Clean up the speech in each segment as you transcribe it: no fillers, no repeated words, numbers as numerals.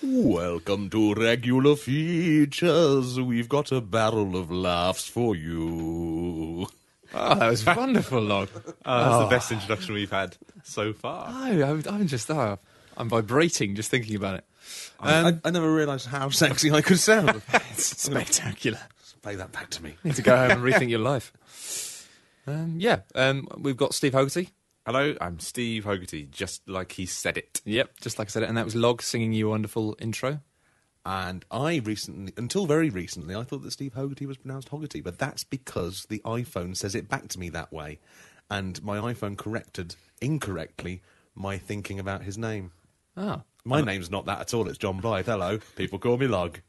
Welcome to Regular Features. We've got a barrel of laughs for you. Oh, that was wonderful, Log. That's the best introduction we've had so far. I'm vibrating just thinking about it. I never realised how sexy I could sound. It's spectacular. Play that back to me. You need to go home and rethink your life. We've got Steve Hogarty. Hello, I'm Steve Hogarty, just like he said it. Yep, just like I said it. And that was Log singing you a wonderful intro. And until very recently, I thought that Steve Hogarty was pronounced Hoggarty, but that's because the iPhone says it back to me that way. And my iPhone corrected, incorrectly, my thinking about his name. Ah. My name's not that at all, it's John Blythe. Hello, people call me Log.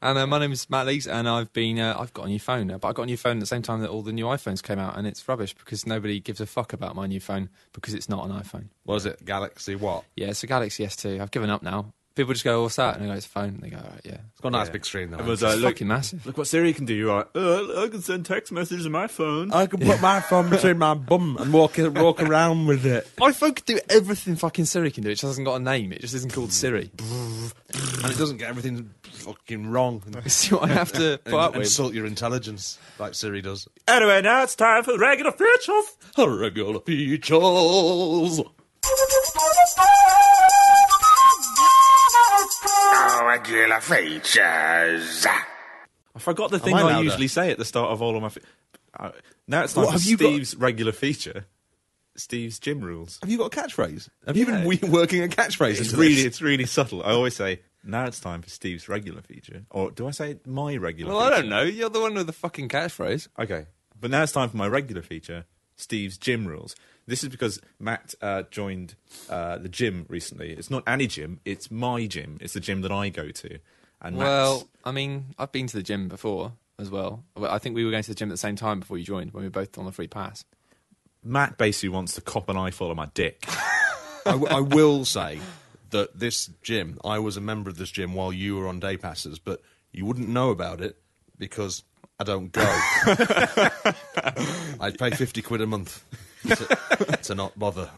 And my name is Matt Lees, and I've got a new phone, but I got a new phone at the same time that all the new iPhones came out, and it's rubbish because nobody gives a fuck about my new phone because it's not an iPhone. What is it? Galaxy what? Yeah, it's a Galaxy S2. I've given up now. People just go, "What's that?" And I go, "It's a phone." And they go, "All right, yeah." It's got a nice big screen though. Everyone's It's look, fucking massive. look what Siri can do. You're like, I can send text messages on my phone. I can put my phone between my bum and walk around with it. iPhone can do everything fucking Siri can do. It just hasn't got a name. It just isn't called Siri. And it doesn't get everything fucking wrong. See what I have to put up with? Insult your intelligence, like Siri does. Anyway, now it's time for regular features. Regular features. Regular features. I forgot the thing I I louder? usually say at the start of all of my... now it's time What, for have you got- Steve's regular feature. Steve's gym rules. Have you got a catchphrase? Have you been working a catchphrase? It's really subtle. I always say, now it's time for Steve's regular feature. Or do I say my regular Well, feature? I don't know. You're the one with the fucking catchphrase. Okay. But now it's time for my regular feature, Steve's gym rules. This is because Matt joined the gym recently. It's not any gym, it's my gym. It's the gym that I go to. And Well, I mean, I've been to the gym before as well. I think we were going to the gym at the same time before you joined, when we were both on the free pass. Matt basically wants to cop an eyeful of my dick. I will say that this gym, I was a member of this gym while you were on day passes, but you wouldn't know about it because I don't go. I'd pay 50 quid a month to not bother.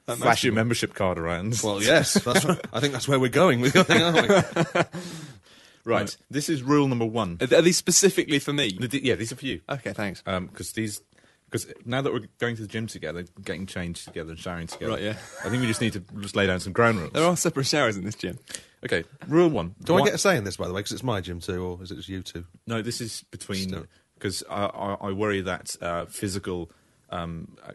Flash your membership card around. Well, yes, I think that's where we're going with your thing, aren't we? Right. This is rule number 1. Are these specifically for me? Yeah, these are for you. Okay, thanks. Because now that we're going to the gym together, getting changed together and showering together, Right, yeah. I think we just need to lay down some ground rules. There are separate showers in this gym. Okay, rule 1. Do I get a say in this, by the way, because it's my gym too, or is it just you two? No, this is between... Still. Because I worry that physical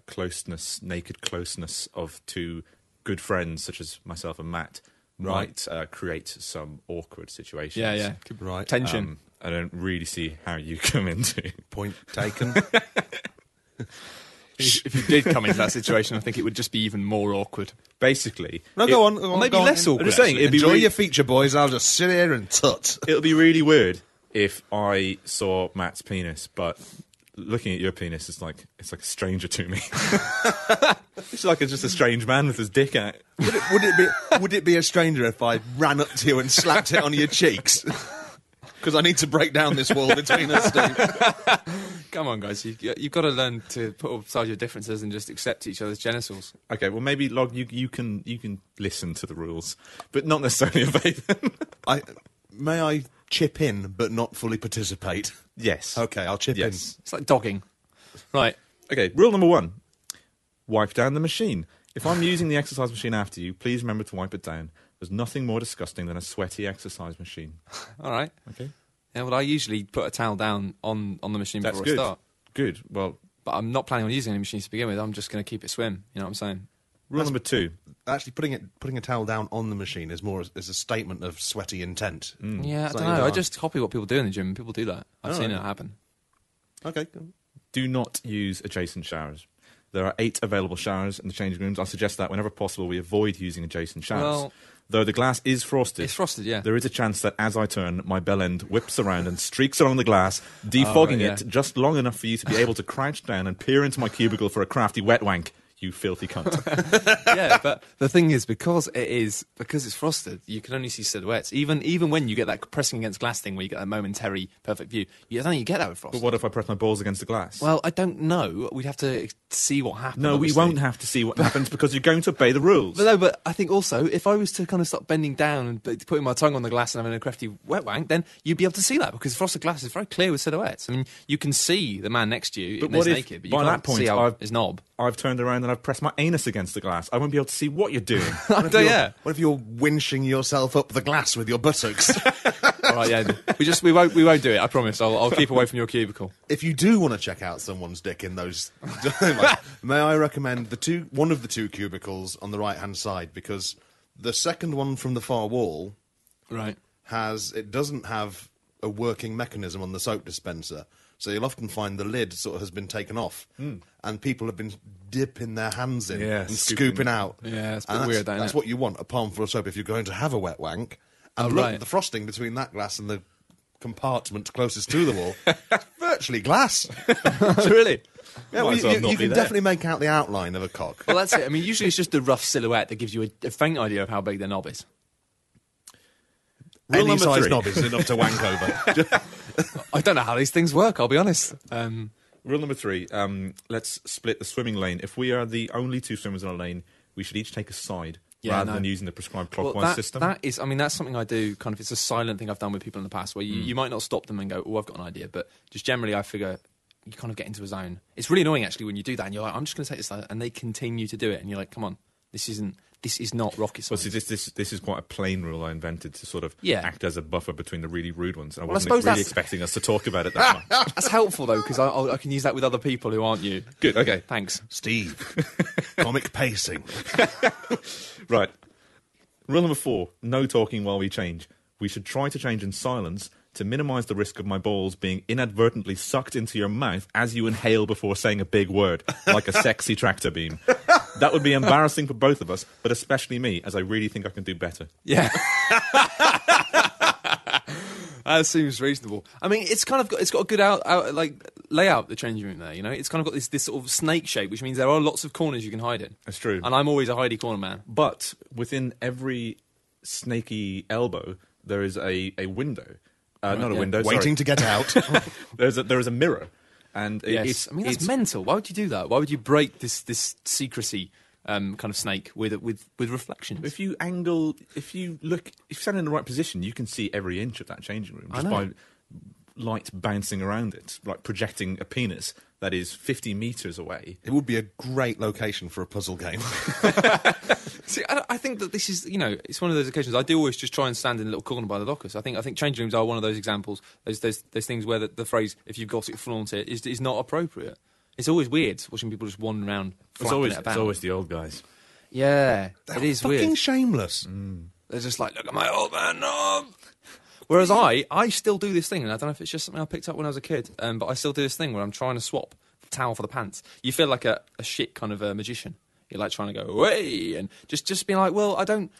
closeness, naked closeness of two good friends, such as myself and Matt, might create some awkward situations. Yeah. Right. Tension. I don't really see how you come into... Point taken. If you did come into that situation, I think it would just be even more awkward. Basically... No, go on. Or maybe less awkward. I'm just saying, it'd be Enjoy really- your feature, boys. I'll just sit here and tut. It'll be really weird if I saw Matt's penis, but looking at your penis is like it's like a stranger to me. It's like just a strange man with his dick out. Would it be a stranger if I ran up to you and slapped it on your cheeks? Because I need to break down this wall between us, Steve. Come on, guys. You've got to learn to put aside your differences and just accept each other's genitals. Okay, well maybe Log, you can listen to the rules, but not necessarily obey them. May I chip in but not fully participate? Yes. Okay, I'll chip in. It's like dogging. Right. Okay, rule number 1. Wipe down the machine. If I'm using the exercise machine after you, please remember to wipe it down. There's nothing more disgusting than a sweaty exercise machine. All right. Okay? Yeah, well, I usually put a towel down on the machine That's before good. I start. Good. Well, But I'm not planning on using any machines to begin with. I'm just going to keep it swim. You know what I'm saying? rule number 2. Actually, putting a towel down on the machine is more as a statement of sweaty intent. Yeah, I So don't you know. are- I just copy what people do in the gym. People do that. I've seen it happen. Okay. Do not use adjacent showers. There are 8 available showers in the changing rooms. I suggest that whenever possible we avoid using adjacent showers. Well, Though the glass is frosted. it's frosted, yeah. There is a chance that as I turn, my bell end whips around and streaks along the glass, defogging right, yeah. it just long enough for you to be able to crouch down and peer into my cubicle for a crafty wet wank. you filthy cunt. Yeah, but the thing is, because it's frosted, you can only see silhouettes. Even when you get that pressing against glass thing, where you get that momentary perfect view, you don't get that with frosted. But what if I press my balls against the glass? Well, I don't know. We'd have to see what happens. No, obviously. we won't have to see what happens because you're going to obey the rules. But no, but I think also, if I was to kind of start bending down and putting my tongue on the glass and having a crafty wet wank, then you'd be able to see that, because frosted glass is very clear with silhouettes. I mean, you can see the man next to you But in what his if, naked, but you by can't that point, see out his knob. I've turned around and I've pressed my anus against the glass. I won't be able to see what you're doing. Yeah. What if you're winching yourself up the glass with your buttocks? All right, yeah. We won't do it. I promise. I'll keep away from your cubicle. If you do want to check out someone's dick in those, may I recommend one of the two cubicles on the right-hand side, because the second one from the far wall Right. doesn't have a working mechanism on the soap dispenser. So you'll often find the lid sort of has been taken off, and people have been dipping their hands in Yeah, and scooping. scooping out. Yeah, it's a bit And weird, that, that's isn't it? what you want, a palm full of soap, if you're going to have a wet wank. And Oh, look, right. the frosting between that glass and the compartment closest to the wall, it's virtually glass. Really? Yeah, Might as well not you be can there. definitely make out the outline of a cock. Well, that's it. I mean, usually it's just a rough silhouette that gives you a faint idea of how big their knob is. Rule Any number size 3. knob is enough to wank over. I don't know how these things work, I'll be honest. Rule number 3, let's split the swimming lane. If we are the only two swimmers in a lane, we should each take a side rather than using the prescribed clockwise system. That's something I do, kind of, it's a silent thing I've done with people in the past, where you might not stop them and go, oh, I've got an idea, but just generally I figure you kind of get into a zone. It's really annoying, actually, when you do that, and you're like, I'm just going to take this side, and they continue to do it, and you're like, come on, this is not rocket Well, science. see, this is quite a plain rule I invented to sort of Yeah. act as a buffer between the really rude ones. And I Well, I wasn't suppose really that's- expecting us to talk about it that much. That's helpful, though, because I can use that with other people who aren't you. Good, okay. Thanks. Steve, comic pacing. Right. Rule number 4, no talking while we change. We should try to change in silence to minimise the risk of my balls being inadvertently sucked into your mouth as you inhale before saying a big word, like a sexy tractor beam. That would be embarrassing for both of us, but especially me, as I really think I can do better. Yeah. That seems reasonable. I mean, it's got a good layout, the changing room there, you know? It's kind of got this sort of snake shape, which means there are lots of corners you can hide in. That's true. And I'm always a hidey corner man. But within every snaky elbow, there is a window. Not a yeah. window, Waiting to get out. There is a mirror. And Yes. I mean, that's mental. Why would you do that? Why would you break this secrecy kind of snake with reflections? if you stand in the right position, you can see every inch of that changing room I just know. by light bouncing around it, like projecting a penis that is 50 metres away. It would be a great location for a puzzle game. See, I think that this is, it's one of those occasions. I do always just try and stand in a little corner by the lockers. I think changing rooms are one of those examples. There's things where the phrase "if you've got it, flaunt it" is not appropriate. It's always weird watching people just wander around. It's flapping it about. always the old guys. Yeah, it is Fucking weird. shameless. They're just like, look at my old man knob. Whereas I still do this thing, and I don't know if it's just something I picked up when I was a kid, but I still do this thing where I'm trying to swap the towel for the pants. You feel like a shit kind of a magician. You're like trying to go away and just being like, well, I don't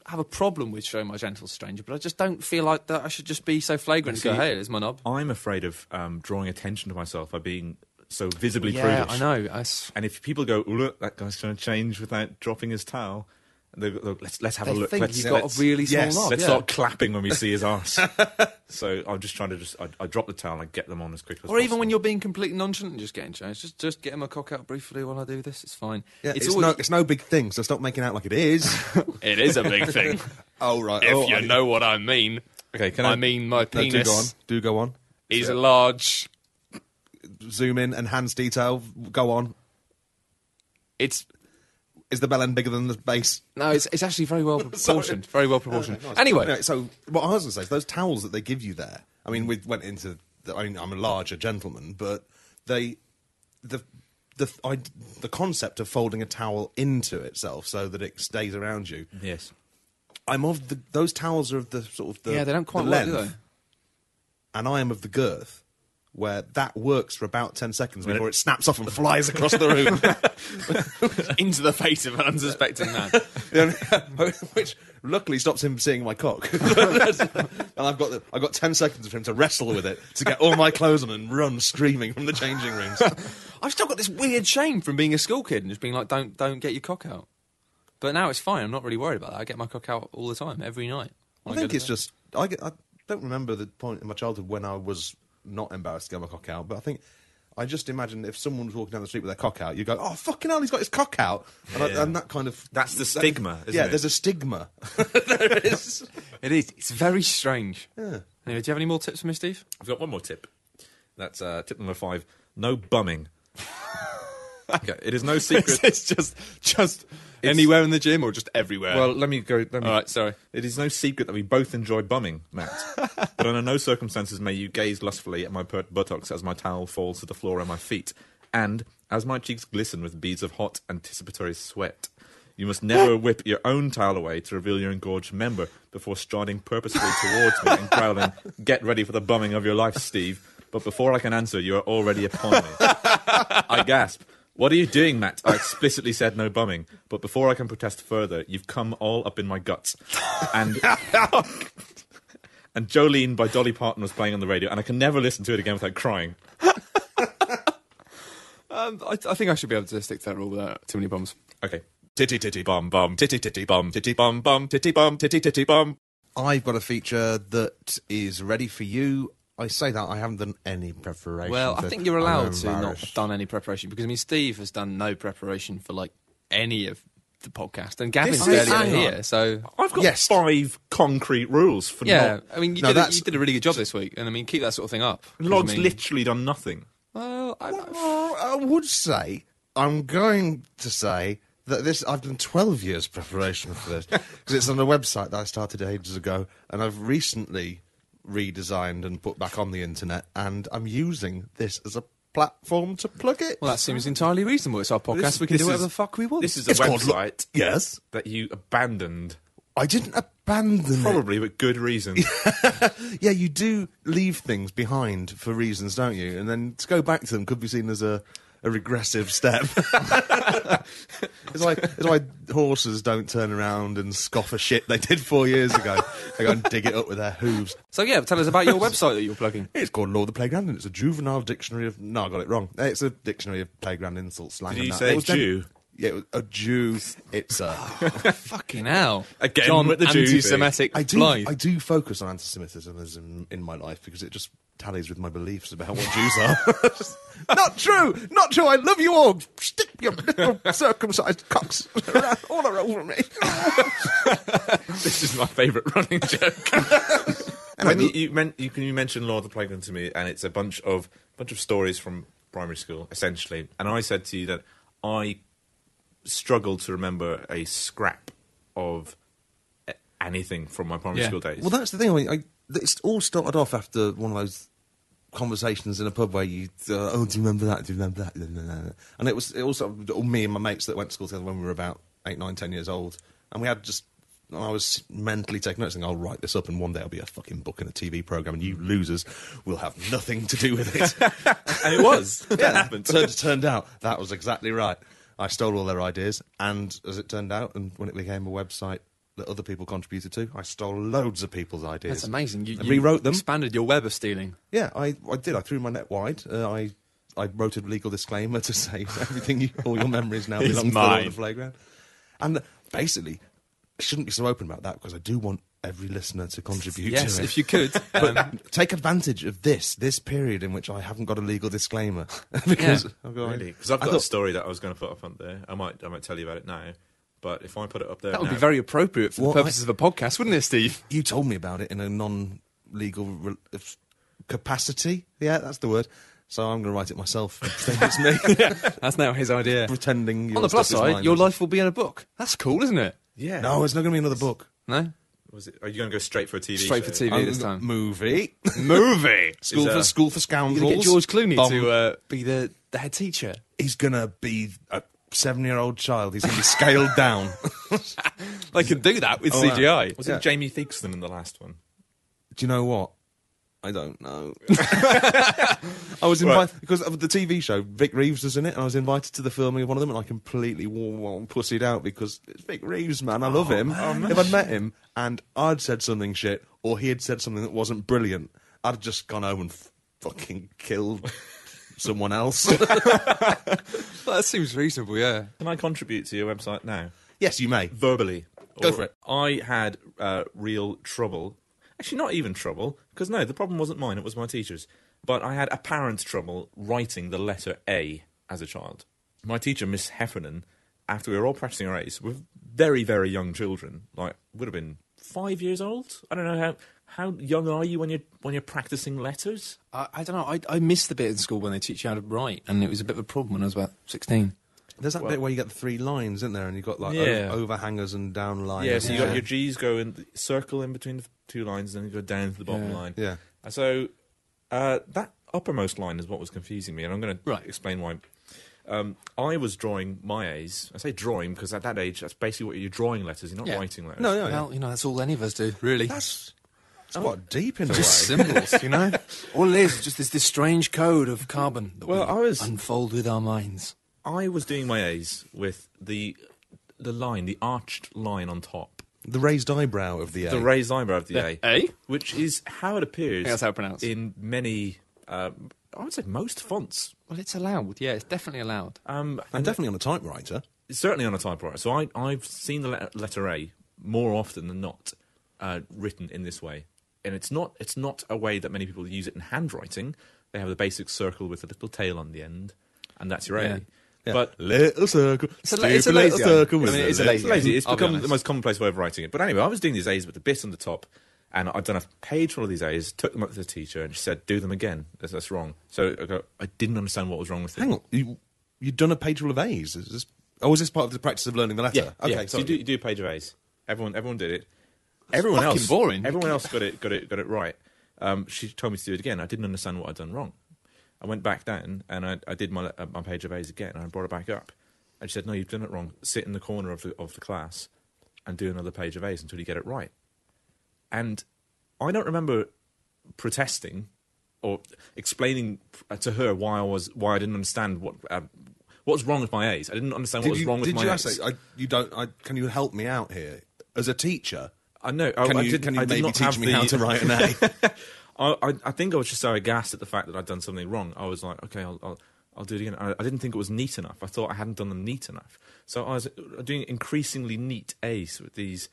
have a problem with showing my genitals to a stranger, but I just don't feel like that I should just be so flagrant and go, hey, there's my knob. I'm afraid of drawing attention to myself by being so visibly Yeah, prudish. I know. And if people go, "Oh, look, that guy's trying to change without dropping his towel," and they go, "Look, let's have a They look. think Let's, you've got let's- a really small yes, knob. let's yeah. start clapping when we see his arse." So I'm just trying to I drop the towel and I get them on as quick as Or possible. even when you're being completely nonchalant and just getting changed, just get him a cock out briefly while I do this. It's fine. Yeah, it's no big thing, so stop making out like it is. It is a big thing. Oh, right. If you know what I mean. Okay, can I mean my No, penis do go on. is large. Zoom in, enhance detail. Go on. It's Is the bell end bigger than the base? no, it's actually very well proportioned. Very well proportioned. Nice. Anyway, So what I was going to say is those towels that they give you there. I mean, we went into. I'm a larger gentleman, but the concept of folding a towel into itself so that it stays around you. Yes. I'm of those towels are of the sort of the yeah, they don't quite the work, length, do and I am of the girth, where that works for about 10 seconds before it snaps off and flies across the room. they? Into the face of an unsuspecting man. Which luckily stops him seeing my cock. And I've got 10 seconds for him to wrestle with it to get all my clothes on and run screaming from the changing rooms. I've still got this weird shame from being a school kid and just being like, don't get your cock out. But now it's fine. I'm not really worried about that. I get my cock out all the time, every night. I think it's just I don't remember the point in my childhood when I was not embarrassed to get my cock out, but I think I just imagine if someone was walking down the street with their cock out, you go, "Oh fucking hell, he's got his cock out," and that kind of That's the stigma, isn't it? there's a stigma. There is. It is. It's very strange. Yeah. Anyway, do you have any more tips for me, Steve? I've got one more tip. That's tip number 5. No bumming. Okay, it is no secret. It's just anywhere in the gym or just everywhere? Well, let me go. All right, sorry. It is no secret that we both enjoy bumming, Matt. But under no circumstances may you gaze lustfully at my pert buttocks as my towel falls to the floor at my feet. And as my cheeks glisten with beads of hot, anticipatory sweat, you must never whip your own towel away to reveal your engorged member before striding purposefully towards me and growling, "Get ready for the bumming of your life, Steve." But before I can answer, you are already upon me. I gasp. "What are you doing, Matt? I explicitly said no bumming. But before I can protest further, you've come all up in my guts." And Jolene by Dolly Parton was playing on the radio, and I can never listen to it again without crying. I think I should be able to stick to that rule without too many bums. Okay. Titty titty Bum bum, titty titty bum, titty bum bum, titty bum, titty titty bum. I've got a feature that is ready for you. I say that I haven't done any preparation. Well, I for- think you're I'm allowed to not embarrassed. have done any preparation because, I mean, Steve has done no preparation for, like, any of the podcast. And Gavin's This is- barely hang here, so... I've got Yes. 5 concrete rules for Yeah, not... I mean, you No, did that's- you did a really good job this week. And, I mean, keep that sort of thing up. 'Cause, Lod's I mean, literally done nothing. Well, Well, I would say, I'm going to say that I've done 12 years preparation for this because it's on a website that I started ages ago, and I've recently redesigned and put back on the internet, and I'm using this as a platform to plug it. well, that seems entirely reasonable. It's our podcast. We can do whatever the fuck we want. This is a It's called website Yes, that you abandoned, I didn't abandon it. probably with good reason. Yeah, you do leave things behind for reasons, don't you? And then to go back to them could be seen as a regressive step. It's like why horses don't turn around and scoff a shit they did 4 years ago. They go and dig it up with their hooves. So, yeah, tell us about your website that you're plugging. It's called Law of the Playground, and it's a juvenile dictionary of... No, I got it wrong. It's a dictionary of playground insults, slang. Did and you that. say It was Jew? Yeah, it was a Jew. It's a... Fucking hell. Again John, with the Jew thing. anti-Semitic I Blythe. do focus on anti-Semitism in my life because it just tallies with my beliefs about what Jews are. Not true! Not true! I love you all! Stick your little circumcised cocks all over me. This is my favourite running joke. When you mentioned Law of the Playground to me, and it's a bunch of stories from primary school, essentially. And I said to you that I struggled to remember a scrap of anything from my primary Yeah. school days. Well, that's the thing. It all started off after one of those conversations in a pub where you, do you remember that? Do you remember that? And it was also me and my mates that went to school together when we were about 8, 9, 10 years old. And we had I was mentally taking notes, saying, I'll write this up, and one day I'll be a fucking book in a TV programme, and you losers will have nothing to do with it. And it was. That happened. Turned out that was exactly right. I stole all their ideas, and as it turned out, and when it became a website that other people contributed to, I stole loads of people's ideas. That's amazing. You rewrote them. Expanded your web of stealing. Yeah, I did. I threw my net wide. I wrote a legal disclaimer to say all your memories now It's belong to mine. the playground. And basically, I shouldn't be so open about that because I do want every listener to contribute Yes, to it. if you could. Take advantage of this period in which I haven't got a legal disclaimer. Because I've got, Really? Because I've got a story that I was going to put up on there. I might tell you about it now. But if I put it up there That would now, be very appropriate for Well, the purposes of a podcast, wouldn't it, Steve? You told me about it in a non-legal capacity. Yeah, that's the word. So I'm going to write it myself. Pretend it's me. That's now his idea. Pretending your On the plus stuff is side, mine. your life will be in a book. That's cool, isn't it? yeah. No, there's not going to be another book. No? Are you going to go straight for a TV Straight show? for TV this time. Movie. Movie! School for You're Scoundrels. going to get George Clooney Bomb. to be the head teacher. He's going to be a 7-year-old child. He's going to be scaled down. They can do that with wow. CGI. Was it Jamie Theakston in the last one? Do you know what? I don't know. I was invited because of the TV show. Vic Reeves was in it, and I was invited to the filming of one of them, and I completely pussied out because it's Vic Reeves, man. I love him. If I'd met him and I'd said something shit, or he had said something that wasn't brilliant, I'd have just gone home and fucking killed someone else. Well, that seems reasonable, yeah. Can I contribute to your website now? Yes, you may. Verbally. Go for it. I had real trouble. Actually, not even trouble, because no, the problem wasn't mine, it was my teacher's. But I had apparent trouble writing the letter A as a child. My teacher, Miss Heffernan, after we were all practicing our A's with very, very young children, like would have been 5 years old. I don't know how young are you when you're practicing letters? I don't know. I missed the bit in school when they teach you how to write, and it was a bit of a problem when I was about 16. There's that bit where you get the 3 lines, isn't there? And you've got like overhangers and down lines. Yeah, so you got your G's go in the circle in between the 2 lines, and then you go down to the bottom line. Yeah. And so that uppermost line is what was confusing me, and I'm going to explain why. I was drawing my A's. I say drawing because at that age, that's basically what you're drawing letters. You're not writing letters. No, Well, that's all any of us do, really. It's quite deep in a way. Just symbols, All it is just this strange code of carbon that we unfold with our minds. I was doing my A's with the line, the arched line on top. The raised eyebrow of the A. The raised eyebrow of the A. A? Which is how it appears That's how it's pronounced. in many, I would say most fonts. Well, it's allowed. Yeah, it's definitely allowed. And definitely on a typewriter. It's certainly on a typewriter. So I've seen the letter A more often than not written in this way. And it's not a way that many people use it in handwriting. They have the basic circle with a little tail on the end, and that's your A. Yeah. But little circle, it's a lazy circle. I mean, it's a lazy. It's become the most commonplace way of writing it. But anyway, I was doing these A's with the bit on the top, and I'd done a page full of these A's, took them up to the teacher, and she said, do them again. That's wrong. So I didn't understand what was wrong with it. Hang on, you'd done a page full of A's? Was this part of the practice of learning the letter? Yeah. Okay, yeah. So sorry. you do a page of A's. Everyone did it. Everyone else boring. Everyone else got it right. She told me to do it again. I didn't understand what I'd done wrong. I went back down and I did my page of A's again, and I brought it back up. And she said, "No, you've done it wrong. Sit in the corner of the class and do another page of A's until you get it right." And I don't remember protesting or explaining to her why I didn't understand what was wrong with my A's. I didn't understand what was wrong with my A's. Did you say, can you help me out here as a teacher? I know. Can you maybe teach me how to write an A? I think I was just so aghast at the fact that I'd done something wrong. I was like, okay, I'll do it again. I didn't think it was neat enough. I thought I hadn't done them neat enough. So I was doing increasingly neat A's with these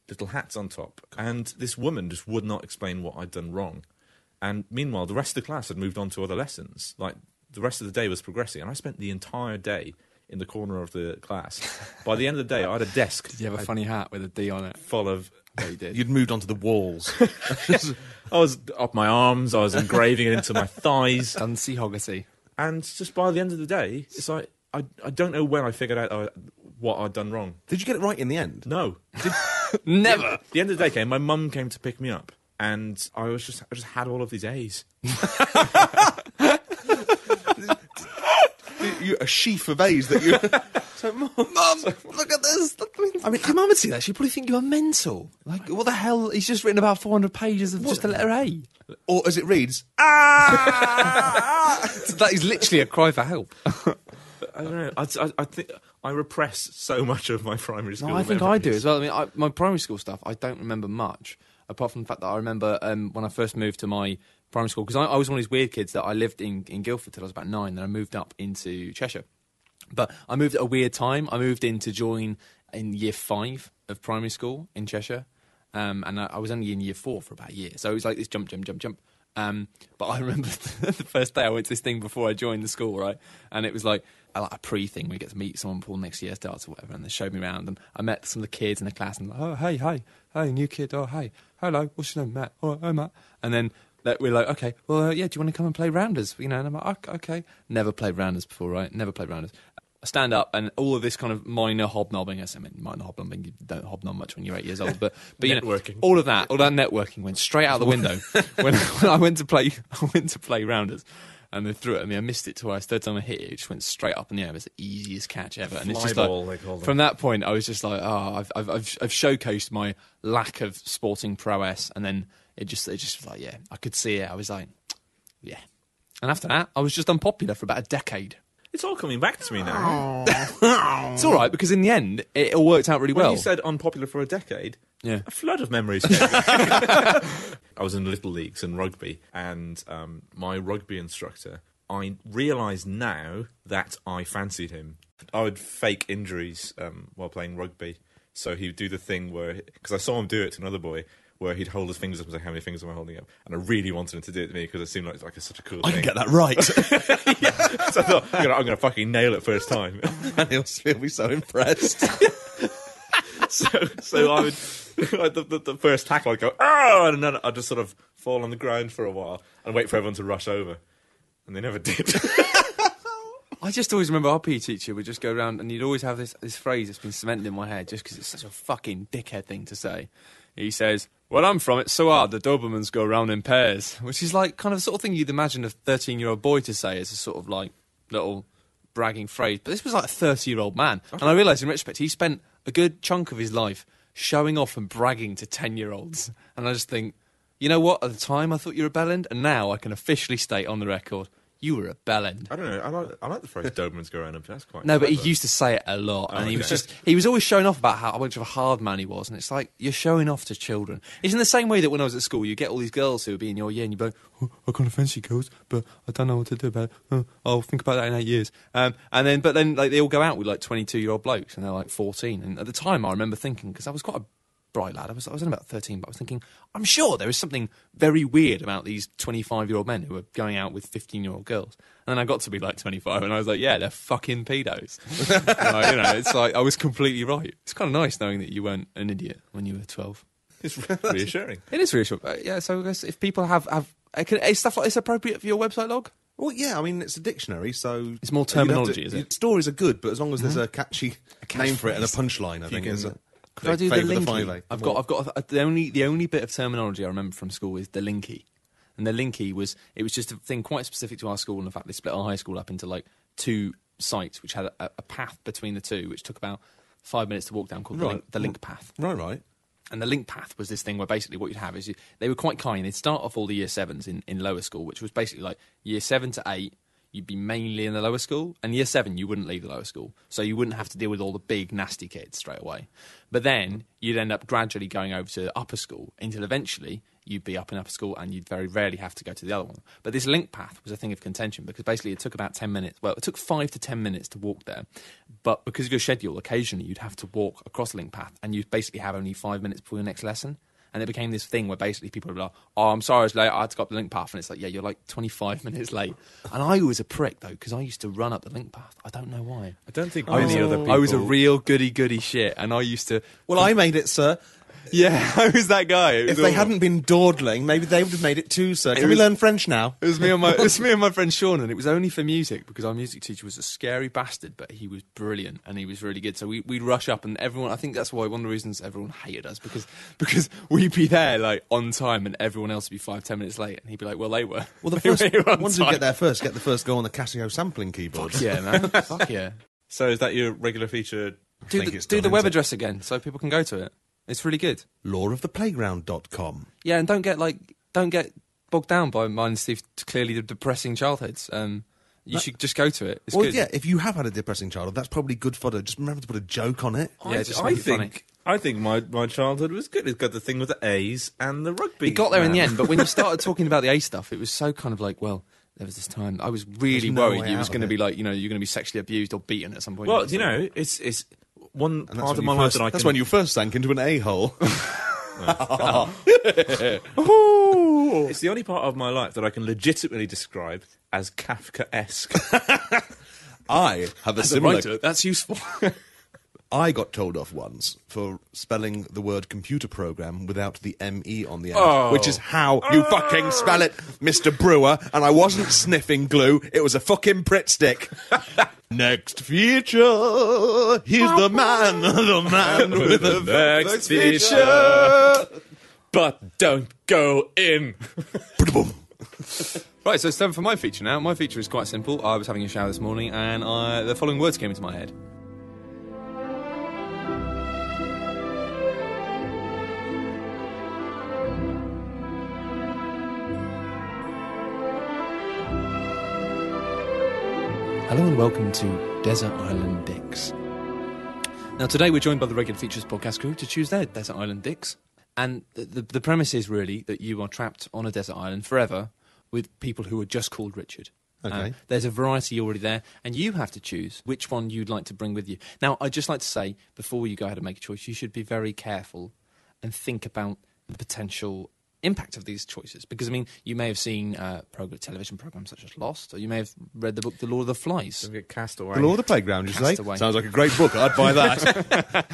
little hats on top. And this woman just would not explain what I'd done wrong. And meanwhile, the rest of the class had moved on to other lessons. Like, the rest of the day was progressing. And I spent the entire day in the corner of the class. By the end of the day, I had a desk. Did you have a funny hat with a D on it? Full of... Yeah, you did. You'd moved onto the walls. I was up my arms. I was engraving it into my thighs. Dunsey Hoggerty. And just by the end of the day, it's like, I don't know when I figured out what I'd done wrong. Did you get it right in the end? No. Never. The end of the day came, my mum came to pick me up, and I just had all of these A's. A sheaf of A's that you... So, Mum, look at this. I mean, if Mum would see that, she'd probably think you're mental. Like, what the hell? He's just written about 400 pages of just the letter A. Or as it reads, So that is literally a cry for help. I don't know. I think I repress so much of my primary school. No, I think I memories. do as well. I mean, my primary school stuff, I don't remember much, apart from the fact that I remember when I first moved to my primary school, because I was one of these weird kids that I lived in Guildford till I was about 9, then I moved up into Cheshire. But I moved at a weird time. I moved in to join in year 5 of primary school in Cheshire, and I was only in year 4 for about a year. So it was like this jump. But I remember the first day I went to this thing before I joined the school, right? And it was like a pre-thing where you get to meet someone before next year starts or whatever, and they showed me around, and I met some of the kids in the class, and oh, hey, new kid, oh, hey, hello, what's your name, Matt? Oh, hi, Matt. And then we're like, okay, well, yeah, do you want to come and play rounders? You know, and I'm like, okay. Never played rounders before, right? Never played rounders. I stand up, and all of this kind of minor hobnobbing, minor hobnobbing, you don't hobnob much when you're 8 years old, but networking. You know, all that networking went straight out the window when I went to play rounders. And they threw it at me. I missed it twice. Third time I hit it, it just went straight up in the air. It was the easiest catch ever. And it's just Fly ball, like, they call them. from that point, I was just like, oh, I've showcased my lack of sporting prowess. And then it just was like, yeah, I could see it. I was like, yeah. And after that, I was just unpopular for about a decade. It's all coming back to me now. It's all right, because in the end, it all worked out really When well. you said unpopular for a decade, Yeah. a flood of memories came. I was in little leagues and rugby, and my rugby instructor I realise now that I fancied him. I would fake injuries while playing rugby. So he would do the thing where, because I saw him do it to another boy, where he'd hold his fingers up and say, how many fingers am I holding up? And I really wanted him to do it to me because it seemed like such a cool I thing. can get that right. So I thought, I'm going to fucking nail it first time. And he'll be so impressed. So I would, like the first tackle, I'd go, oh, and then I'd just sort of fall on the ground for a while and wait for everyone to rush over. And they never did. I just always remember our PE teacher would just go around and he'd always have this phrase that's been cemented in my head just because it's such a fucking dickhead thing to say. He says, "Where I'm from, it's so hard the Dobermans go around in pairs," which is like kind of the sort of thing you'd imagine a 13-year-old boy to say as a sort of like little bragging phrase. But this was like a 30-year-old man. And I realised in retrospect he spent a good chunk of his life showing off and bragging to 10-year-olds. And I just think, you know what? At the time I thought you were a bellend, and now I can officially state on the record, you were a bellend. I don't know. I like the phrase Dobermans go around and that's quite No, but he clever. used to say it a lot, and okay. he was always showing off about how much of a hard man he was, and it's like, you're showing off to children. It's in the same way that when I was at school, you get all these girls who would be in your year, and you'd be like, oh, I kind of fancy girls, but I don't know what to do about it. I'll think about that in 8 years. But then like they all go out with like 22-year-old blokes, and they're like 14, and at the time I remember thinking, because I was quite a bright lad, I was only about 13, but I was thinking, I'm sure there is something very weird about these 25-year-old men who are going out with 15-year-old girls. And then I got to be like 25, and I was like, yeah, they're fucking pedos. It's like, I was completely right. It's kind of nice knowing that you weren't an idiot when you were 12. It's reassuring. It is reassuring. Yeah, so I guess if people have is stuff like this appropriate for your website log? Well, yeah, I mean, it's a dictionary, so... It's more terminology, is it? Stories are good, but as long as there's a catchy name for it and a punchline, I think. Could I do the favour linky? 5A. I've got the only bit of terminology I remember from school is the linky. And the linky was just a thing quite specific to our school, and in fact they split our high school up into like two sites which had a path between the two, which took about 5 minutes to walk down, called the link path. Right. And the link path was this thing where basically what you'd have is they were quite kind. They'd start off all the year sevens in lower school, which was basically like year 7 to 8, you'd be mainly in the lower school. And year 7, you wouldn't leave the lower school. So you wouldn't have to deal with all the big, nasty kids straight away. But then you'd end up gradually going over to upper school until eventually you'd be up in upper school and you'd very rarely have to go to the other one. But this link path was a thing of contention because basically it took about 10 minutes. Well, it took 5 to 10 minutes to walk there. But because of your schedule, occasionally you'd have to walk across the link path and you'd basically have only 5 minutes before your next lesson. And it became this thing where basically people would be like, oh, I'm sorry I was late, I had to go up the link path. And it's like, yeah, you're like 25 minutes late. And I was a prick, though, because I used to run up the link path. I don't know why. I don't think many other people... I was a real goody shit, and I used to... Well, I made it, sir. Yeah, I was that guy. If they hadn't been dawdling, maybe they would have made it too, sir. Can we learn French now? It was me and my friend Sean, and it was only for music because our music teacher was a scary bastard, but he was brilliant and he was really good. So we'd rush up, and everyone. I think that's why one of the reasons everyone hated us because we'd be there like on time, and everyone else would be 5-10 minutes late, and he'd be like, "Well, they were." Well, the first ones who get there first get the first go on the Casio sampling keyboard. Fuck yeah, man. Fuck yeah. So is that your regular feature? Do the web address again so people can go to it. It's really good. Lawoftheplayground.com. Yeah, and don't get bogged down by mine and Steve clearly the depressing childhoods. You should just go to it. It's good. Yeah, if you have had a depressing childhood, that's probably good fodder. Just remember to put a joke on it. Yeah, just make it funny. I think my childhood was good. It's got the thing with the A's and the rugby. It got there in the end, but when you started talking about the A stuff, it was so kind of like, well, there was this time I was really worried you was going to be like, you're going to be sexually abused or beaten at some point. Well, it's one part of my life that I can... That's when you first sank into an a-hole. It's the only part of my life that I can legitimately describe as Kafka-esque. I have a similar... That's useful. I got told off once for spelling the word computer program without the M-E on the end, which is how you fucking spell it, Mr. Brewer, and I wasn't sniffing glue, it was a fucking Pritt stick. Next feature, he's the man with the next feature. But don't go in. Right, so it's time for my feature now. My feature is quite simple. I was having a shower this morning and the following words came into my head. Hello and welcome to Desert Island Dicks. Now today we're joined by the Regular Features podcast crew to choose their Desert Island Dicks. And the premise is really that you are trapped on a desert island forever with people who are just called Richard. Okay. There's a variety already there, and you have to choose which one you'd like to bring with you. Now, I'd just like to say, before you go ahead and make a choice, you should be very careful and think about the potential impact of these choices. Because, I mean, you may have seen television programs such as Lost, or you may have read the book The Lord of the Flies. Don't get cast away. The Law of the Playground, you say? Cast Away. Sounds like a great book. I'd buy that.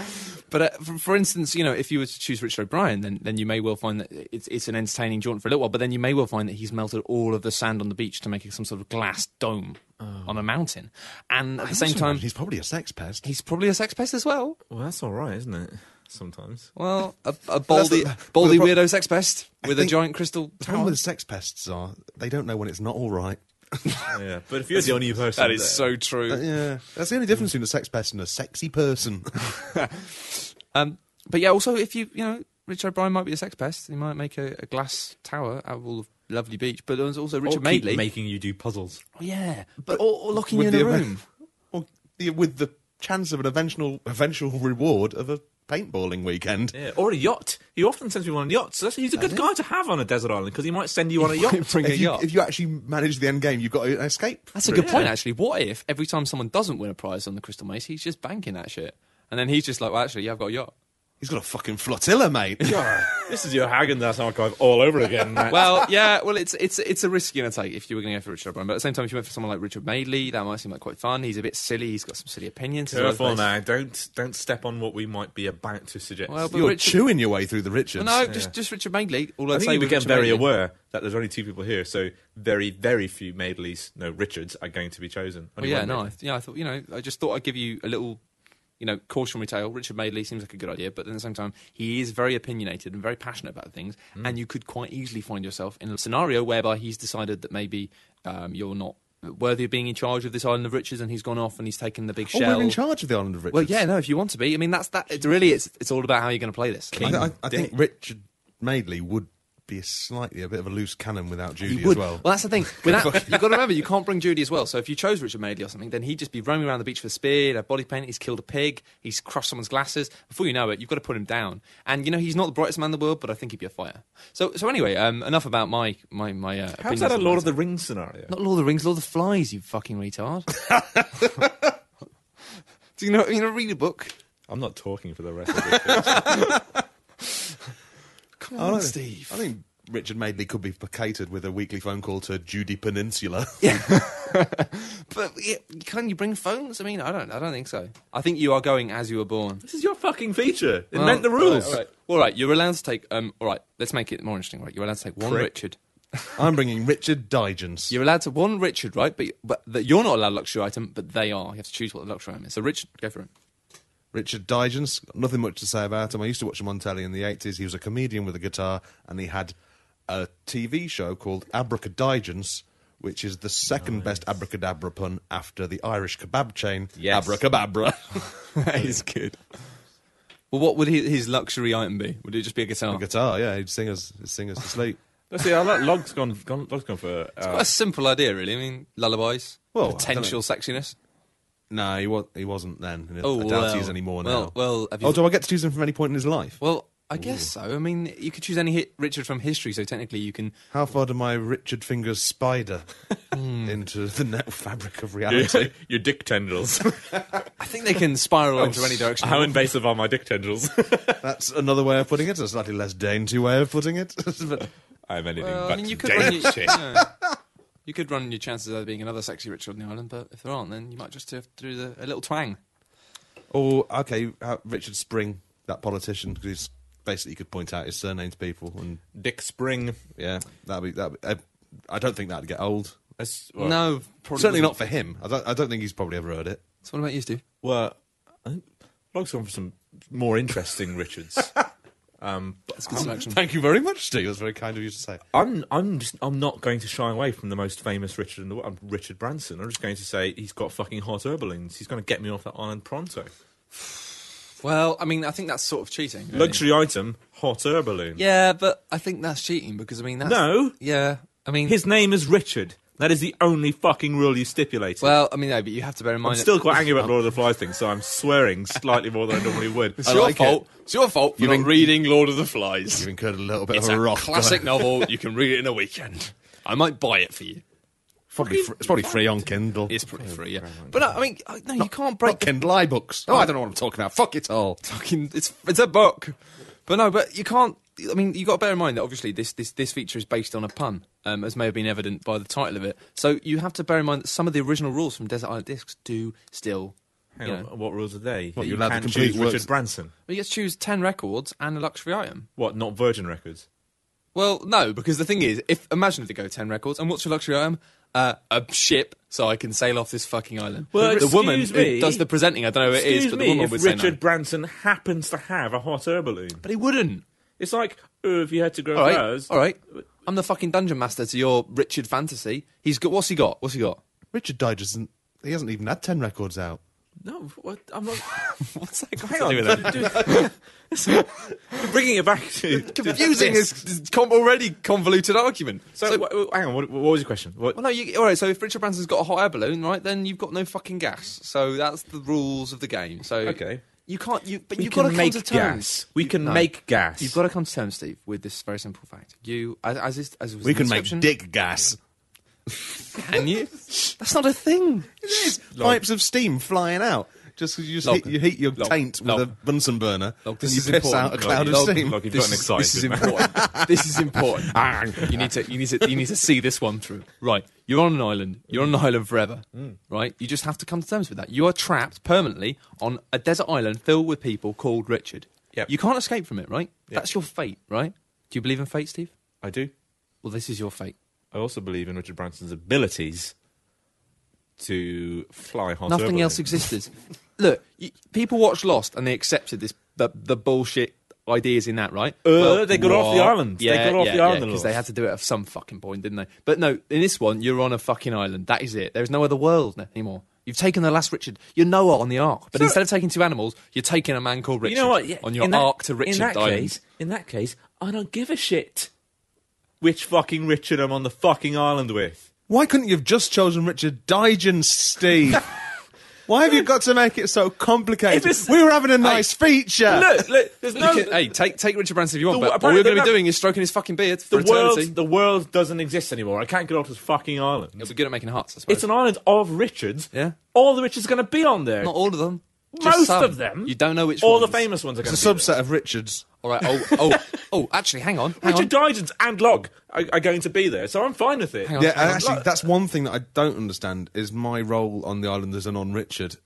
But for instance, if you were to choose Richard O'Brien, then you may well find that it's an entertaining jaunt for a little while, but then you may well find that he's melted all of the sand on the beach to make some sort of glass dome on a mountain. And at the same time, he's probably a sex pest. he's probably a sex pest as well. Well, that's all right, isn't it? Sometimes. Well, a baldy weirdo sex pest with a think giant crystal The problem tower. with sex pests are they don't know when it's not all right. Yeah, but if you're the only person, That is there- so true. Yeah, that's the only difference between a sex pest and a sexy person. But yeah, also if Richard O'Brien might be a sex pest. He might make a glass tower out of all of lovely beach. But there's also or Richard keep Madeley. making you do puzzles. Oh, yeah, but or locking you in With a the room. with the chance of an eventual reward of a paintballing weekend. Yeah, or a yacht. He often sends people on yachts. So he's a good guy to have on a desert island because he might send you on a yacht. Bring a If you, yacht. if you actually manage the end game, you've got to escape. That's a good point, actually. What if every time someone doesn't win a prize on the Crystal Maze, he's just banking that shit, and then he's just like, well, actually, yeah, I've got a yacht. He's got a fucking flotilla, mate. This is your Häagen-Dazs archive all over again, Matt. Well, yeah, it's a risk you're going to take if you were going to go for Richard O'Brien. But at the same time, if you went for someone like Richard Madeley, that might seem like quite fun. He's a bit silly. He's got some silly opinions. Careful now. Don't step on what we might be about to suggest. Well, but You're Richard- chewing your way through the Richards. No, just Richard Madeley. All I I'd think say you with became Richard very Madeley- aware that there's only two people here, so very, very few Madeleys, no Richards, are going to be chosen. Well, Only yeah, one no, Madeley. I thought, I just thought I'd give you a little, cautionary tale. Richard Madeley seems like a good idea, but at the same time, he is very opinionated and very passionate about things, and you could quite easily find yourself in a scenario whereby he's decided that maybe you're not worthy of being in charge of this island of riches, and he's gone off and he's taken the big Oh, shell. we're in charge of the island of Richards. Well, yeah, no, if you want to be. I mean, that's that. It's all about how you're going to play this. I think Richard Madeley would be a bit of a loose cannon without Judy He as would. well. Well, that's the thing. You've got to remember, you can't bring Judy as well. So if you chose Richard Madeley or something, then he'd just be roaming around the beach with a spear, he'd have body paint, he's killed a pig, he's crushed someone's glasses. Before you know it, you've got to put him down. And, he's not the brightest man in the world, but I think he'd be a fighter. So anyway, enough about my opinions. How's that a on Lord the of the Rings scenario? Not Lord of the Rings, Lord of the Flies, you fucking retard. Do you know, read a book? I'm not talking for the rest of it. Come I on, don't- Steve. I think Richard Madeley could be placated with a weekly phone call to Judy Peninsula. But can you bring phones? I mean, I don't think so. I think you are going as you were born. This is your fucking feature. Well, Invent the rules. All right, you're allowed to take. All right, let's make it more interesting. Right, you're allowed to take one Prick. Richard. I'm bringing Richard Digence. You're allowed to one Richard, right? But that you're not allowed a luxury item, but they are. You have to choose what the luxury item is. So Richard, go for it. Richard Digence, got nothing much to say about him. I used to watch him on telly in the 80s. He was a comedian with a guitar, and he had a TV show called Abracadabra, which is the second best abracadabra pun after the Irish kebab chain, Yes. Abracababra. That is good. Well, what would his luxury item be? Would it just be a guitar? A guitar, yeah, he'd sing us to sleep. Let's see. I like Log's gone for. It's quite a simple idea, really. I mean, lullabies, Well, I don't potential sexiness. No, he wasn't then. And Oh, I doubt he is anymore now. Well, have you? Oh, do I get to choose him from any point in his life? Well, I guess so. I mean, you could choose any Richard from history, so technically you can. How far do my Richard fingers spider into the net fabric of reality? your dick tendrils. I think they can spiral into any direction. How invasive are my dick tendrils? That's another way of putting it, a slightly less dainty way of putting it. But I'm anything Well, but I mean, you could run dainty. your, yeah. You could run your chances of there being another sexy Richard on the island, but if there aren't, then you might just have to do a little twang. or, okay, Richard Spring, that politician, because basically you could point out his surname to people, and Dick Spring. yeah, that'd be I don't think that'd get old. Well, No, probably Certainly doesn't. not for him. I don't think he's probably ever heard it. So what about you, Stu? Well, I think Log's gone for some more interesting Richards. That's a good selection. Thank you very much, Steve. That's very kind of you to say. I'm not going to shy away from the most famous Richard in the world, Richard Branson. I'm just going to say he's got fucking hot air balloons. He's going to get me off that island pronto. Well, I mean, I think that's sort of cheating. Really. Luxury item, hot air balloon. Yeah, but I think that's cheating because, I mean, that's... No. Yeah, I mean... His name is Richard. That is the only fucking rule you stipulated. Well, I mean, no, but you have to bear in mind... I'm still quite angry about Lord of the Flies thing, so I'm swearing slightly more than I normally would. It's I your like fault. It's your fault for You've not been- reading Lord of the Flies. You've incurred a little bit It's of a a rock. classic novel. You can read it in a weekend. I might buy it for you. It's probably free on Kindle. It's pretty free, yeah. But no, I mean, no, you can't break Not Kindle iBooks. Oh, I don't know what I'm talking about. Fuck it all. fucking. It's a book. But no, but you can't. I mean, you got to bear in mind that obviously this feature is based on a pun, as may have been evident by the title of it. So you have to bear in mind that some of the original rules from Desert Island Discs do still. Hang on, what rules are they? What, you you're allowed to can complete choose works- Richard Branson. Well, you get to choose 10 records and a luxury item. What, not Virgin Records? Well, no, because the thing is, imagine if they go 10 records, and what's your luxury item? A ship, so I can sail off this fucking island. Well, the woman excuse me. who does the presenting, I don't know who it is, but the woman if would say Richard no. Branson happens to have a hot air balloon. But he wouldn't. It's like, if you had to grow All right, flowers. all right. I'm the fucking dungeon master to your Richard fantasy. He's got. What's he got? Richard Digest he hasn't even had 10 records out. No, what, I'm not. What's that got Hang to on. do with it? You're bringing it back to. Confusing this. is already convoluted argument. So, hang on, what was your question? What? Well, no, all right, so if Richard Branson's got a hot air balloon, right, then you've got no fucking gas. So that's the rules of the game. So Okay. You can't, but We you've got to can come make to terms. gas. We can make gas. You've got to come to terms, Steve, with this very simple fact. You, as was We the can make description- dick gas. Can you? That's not a thing. It is. Pipes of steam flying out. Just because you heat your taint with a Bunsen burner and you piss out a cloud of steam. Like you've gotten excited. This is important. This is important. you need to see this one through. Right. You're on an island. You're on an island forever. Right? You just have to come to terms with that. You are trapped permanently on a desert island filled with people called Richard. Yep. You can't escape from it, right? Yep. That's your fate, right? Do you believe in fate, Steve? I do. Well, this is your fate. I also believe in Richard Branson's abilities to fly hot air Nothing else balloons. existed. Look, people watched Lost and they accepted the bullshit ideas in that, right? They got off the island. They Yeah, got off the island and because they lost. had to do it at some fucking point, didn't they? But no, in this one, you're on a fucking island. That is it. There's no other world anymore. You've taken the last Richard. You're Noah on the Ark, but instead of taking two animals, you're taking a man called Richard. You know what? Yeah, on your in that- Ark to Richard Island. In that case, I don't give a shit which fucking Richard I'm on the fucking island with. Why couldn't you have just chosen Richard Digest, Steve? Why have you got to make it so complicated? We were having a nice feature. Look, there's no. Hey, take Richard Branson if you want, The- but all apparently you're going to they're be not- doing is stroking his fucking beard for eternity. The world doesn't exist anymore. I can't get off this fucking island. You'll be good at making huts, I suppose. It's an island of Richards. Yeah. All the Richards are going to be on there. Not all of them. Most Just some. of them. You don't know which All ones. the famous ones are going It's to a be subset of Richards. All right. Oh. Actually, hang on. Richard Digest and Log are going to be there, so I'm fine with it. Hang on. Yeah, and actually, that's one thing that I don't understand is my role on the island as a non-Richard.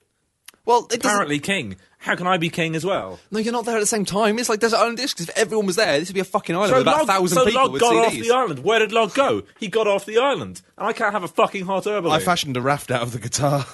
Well, it doesn't. Apparently king. How can I be king as well? No, you're not there at the same time. It's like Desert Island Discs. If everyone was there, this would be a fucking island with about 1,000 people Log with got CDs. off the island. Where did Log go? He got off the island. And I can't have a fucking hot air balloon. I fashioned a raft out of the guitar.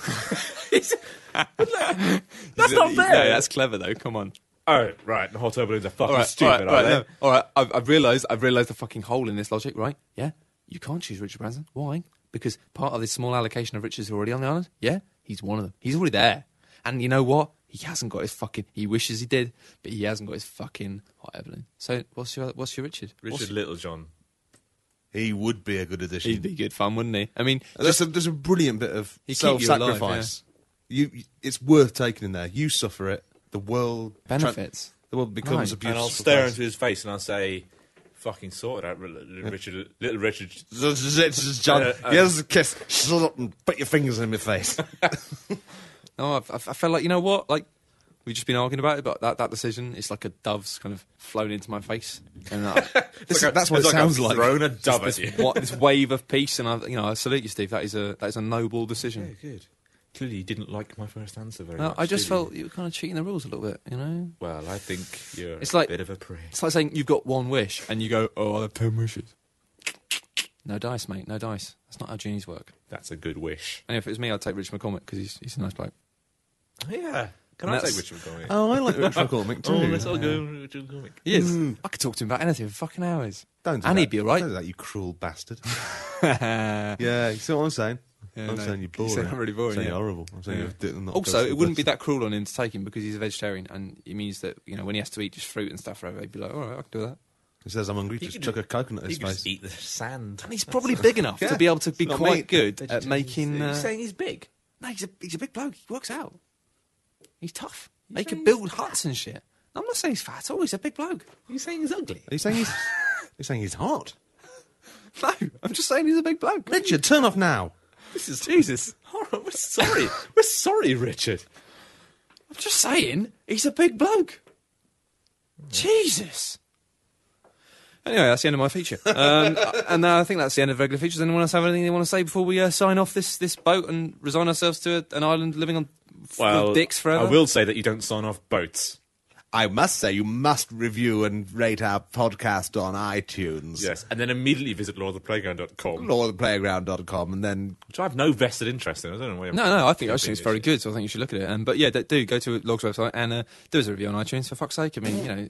That's not fair. Yeah, that's clever though. Come on. Oh, right. The hot air balloons are fucking All right, stupid, all right, are they? no. All right. I've realised the fucking hole in this logic. Right? Yeah. You can't choose Richard Branson. Why? Because part of this small allocation of Richards who are already on the island. Yeah. He's one of them. He's already there. And you know what? He hasn't got his fucking. He wishes he did, but he hasn't got his fucking hot air balloon. So what's your Richard? Richard Littlejohn. He would be a good addition. He'd be good fun, wouldn't he? I mean, There's a brilliant bit of He'd keep you alive, self-sacrifice. It's worth taking in there. You suffer it. The world benefits. The world becomes Nice. a And beautiful I'll stare place. into his face and I'll say, fucking sort it out, Richard. Little Richard. John, here's a kiss. Shut up and put your fingers in my face. No, I felt like, you know what? Like, we've just been arguing about it, but that decision, it's like a dove's kind of flown into my face. And That's what it sounds like. Thrown a dove at you. this wave of peace, and I salute you, Steve. That is a noble decision. Yeah, good. Clearly, you didn't like my first answer very No, much. I just did felt you? you were kind of cheating the rules a little bit, you know? Well, I think you're It's like- a bit of a prick. It's like saying you've got one wish, and you go, oh, I have 10 wishes. No dice, mate, no dice. That's not how genies work. That's a good wish. And if it was me, I'd take Richard McCormick, because he's a nice bloke. Yeah. Can And I that's- say Richard McCormick? Oh, I like Richard McCormick too. let's all go Richard McCormick. He is. I could talk to him about anything for fucking hours. Don't do And that. he'd be all right. Don't do that, you cruel bastard. Yeah, Yeah, you see what I'm saying? I'm no, saying you're you boring. said I'm really boring, I'm saying yeah. you're horrible. I'm saying Yeah. you're not Also, good it wouldn't be for that cruel on him to take him because he's a vegetarian, and it means that, you know, when he has to eat just fruit and stuff forever, he'd be like, all right, I can do that. He says I'm hungry, He just could chuck a coconut in He his could just face. eat the sand. And he's probably big enough Yeah. to be able to be Not quite me. good at making. You're saying he's big? No, he's a big bloke. He works out. He's tough. He saying can he's build huts and shit. I'm not saying he's fat at all. He's a big bloke. You're saying he's ugly? Are you saying he's hot? No, I'm just saying he's a big bloke. Richard, turn off now. This is Jesus. horrible. We're sorry. We're sorry, Richard. I'm just saying, he's a big bloke. Jesus. Anyway, that's the end of my feature. And I think that's the end of regular features. Anyone else have anything they want to say before we sign off this boat and resign ourselves to an island living on with dicks forever? I will say that you don't sign off boats. I must say, you must review and rate our podcast on iTunes. Yes, and then immediately visit lordoftheplayground.com. lordoftheplayground.com, and then... Which I have no vested interest in. I don't know why. No, I think it's very good, so I think you should look at it. But yeah, do go to Log's website and do us a review on iTunes, for fuck's sake. I mean, you know,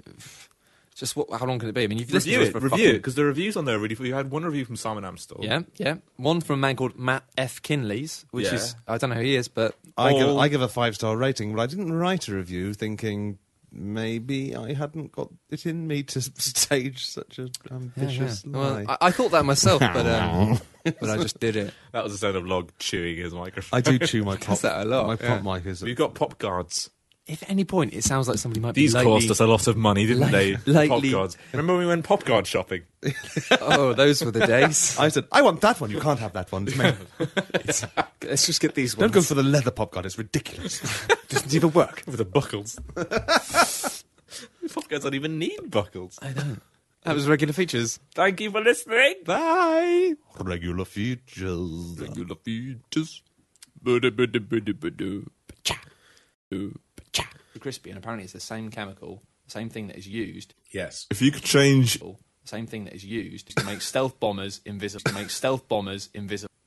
just how long can it be? I mean, you've listened to us for review it, because the reviews on there are really... You had one review from Simon Amstel. Yeah. One from a man called Matt F. Kinleys, which is... I don't know who he is, but... I give a 5-star rating, but I didn't write a review thinking... Maybe I hadn't got it in me to stage such an ambitious lie. Well, I thought that myself, but I just did it. That was the sound of Log chewing his microphone. I do chew my pop. that a lot, My pop mic is... You've got pop guards. If at any point it sounds like somebody might These be lately... cost us a lot of money, didn't they? lately- Pop guards. Remember when we went pop guard shopping? Oh, those were the days. I said, I want that one. You can't have that one. It's made. Let's just get these ones. Don't go for the leather pop guard. It's ridiculous. Doesn't even work. With the buckles. Pop guards don't even need buckles. I don't. That was regular features. Thank you for listening. Bye. Regular features. Regular features. Crispy, and apparently it's the same chemical, the same thing that is used. Yes. If you could change... The same thing that is used to make stealth bombers invisible.